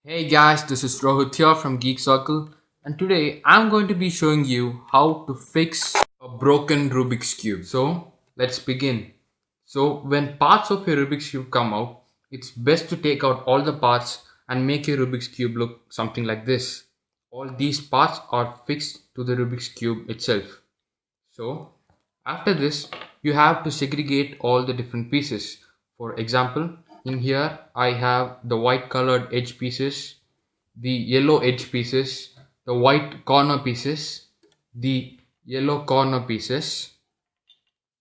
Hey guys, this is Rohit here from Geek Circle, and today I'm going to be showing you how to fix a broken Rubik's Cube. So let's begin. So when parts of your Rubik's Cube come out, it's best to take out all the parts and make your Rubik's Cube look something like this. All these parts are fixed to the Rubik's Cube itself. So after this, you have to segregate all the different pieces. For example, in here I have the white colored edge pieces, the yellow edge pieces, the white corner pieces, the yellow corner pieces,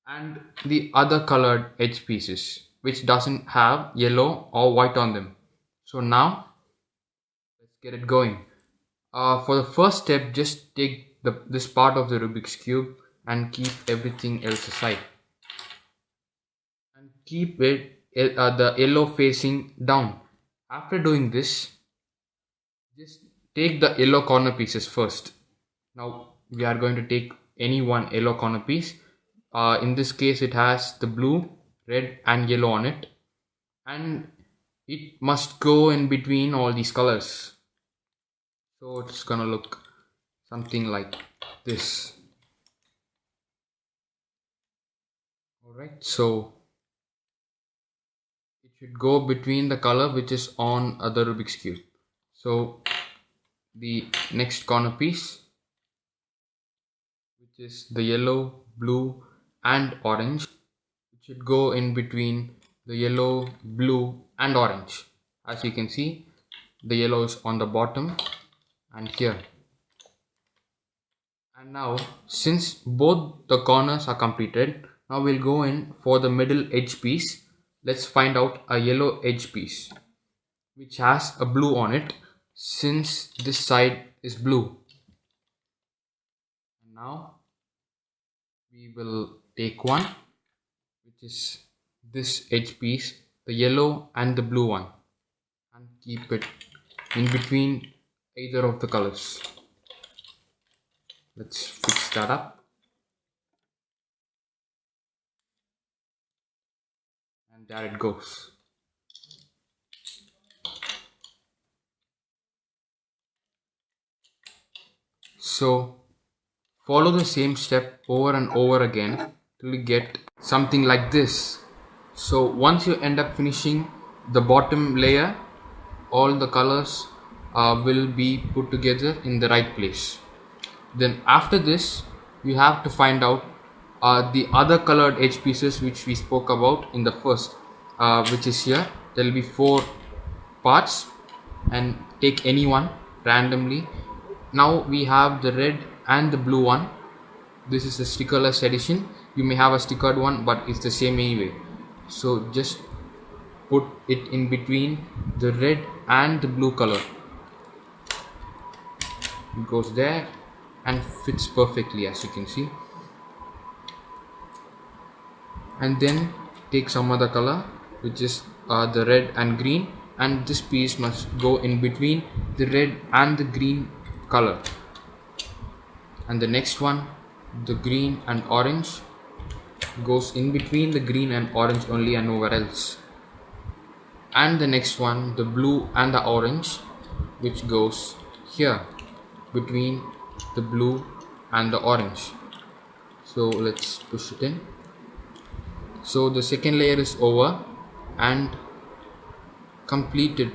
and the other colored edge pieces which doesn't have yellow or white on them. So now let's get it going. For the first step, just take this part of the Rubik's Cube and keep everything else aside. And keep the yellow facing down. After doing this, just take the yellow corner pieces first. Now we are going to take any one yellow corner piece. In this case, it has the blue, red, and yellow on it, and it must go in between all these colors. So it's gonna look something like this. Alright, so it should go between the color which is on the Rubik's Cube. So the next corner piece, which is the yellow, blue, and orange, it should go in between the yellow, blue, and orange. As you can see, the yellow is on the bottom and here. And now, since both the corners are completed, now we'll go in for the middle edge piece. Let's find out a yellow edge piece which has a blue on it, since this side is blue. And now we will take one which is this edge piece, the yellow and the blue one, and keep it in between either of the colors. Let's fix that up. And there it goes. So follow the same step over and over again till you get something like this. So once you end up finishing the bottom layer, all the colors will be put together in the right place. Then after this, you have to find out the other colored edge pieces which we spoke about in the first, which is here. There will be 4 parts, and take any one randomly. Now we have the red and the blue one. This is the stickerless edition. You may have a stickered one, but it's the same anyway. So just put it in between the red and the blue color. It goes there and fits perfectly, as you can see. And then take some other color, which is the red and green, and this piece must go in between the red and the green color. And the next one, the green and orange, goes in between the green and orange only and nowhere else. And the next one, the blue and the orange, which goes here between the blue and the orange. So let's push it in. So the second layer is over and completed.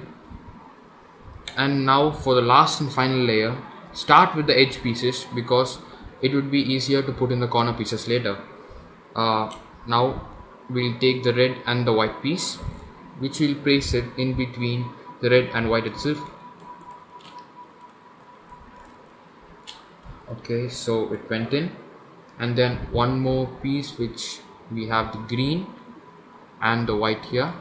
And now for the last and final layer, start with the edge pieces because it would be easier to put in the corner pieces later. Now we'll take the red and the white piece, which will place it in between the red and white itself. Okay, so it went in. And then one more piece, which we have the green and the white here.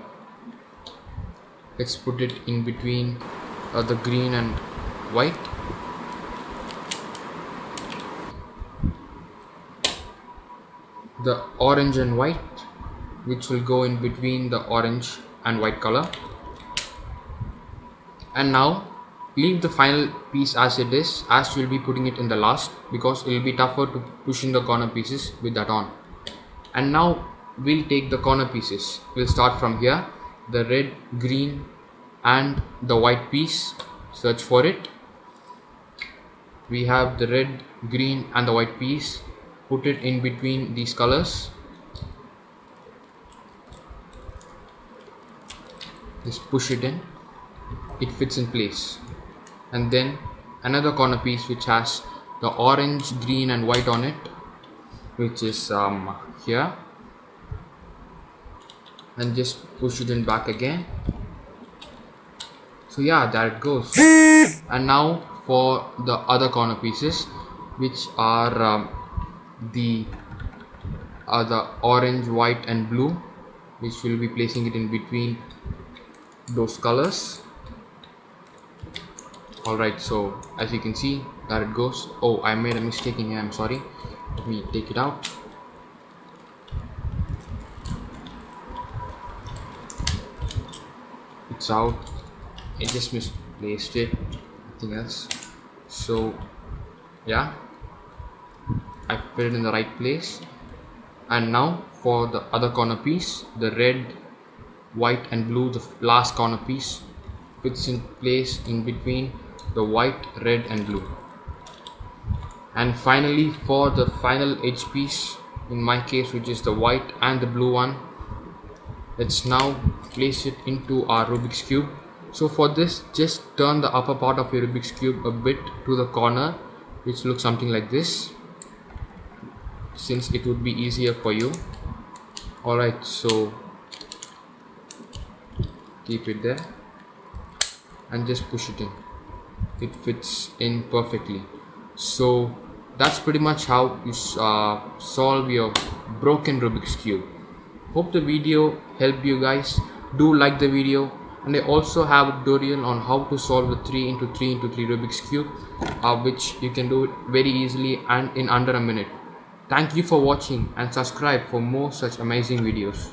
Let's put it in between the green and white. The orange and white, which will go in between the orange and white color. And now leave the final piece as it is, as we'll be putting it in the last, because it will be tougher to push in the corner pieces with that on. And now we'll take the corner pieces. We'll start from here, the red, green, and the white piece. Search for it. We have the red, green and the white piece. Put it in between these colors. Just push it in. It fits in place. And then another corner piece which has the orange, green and white on it, which is here, and just push it in back again. So yeah, there it goes. And now for the other corner pieces, which are the orange, white and blue, which will be placing it in between those colors. Alright, so as you can see, there it goes. Oh, I made a mistake in here, I'm sorry. Let me take it out. It's out. I just misplaced it, nothing else. So yeah, I put it in the right place. And now for the other corner piece, the red, white and blue, the last corner piece fits in place in between the white, red and blue. And finally for the final edge piece, in my case, which is the white and the blue one, let's now place it into our Rubik's cube. So for this, just turn the upper part of your Rubik's cube a bit to the corner, which looks something like this, since it would be easier for you. Alright, so keep it there and just push it in. It fits in perfectly. So that's pretty much how you solve your broken Rubik's cube. Hope the video helped you guys. Do like the video, and I also have a tutorial on how to solve the 3x3x3 Rubik's cube, which you can do it very easily and in under a minute. Thank you for watching, and subscribe for more such amazing videos.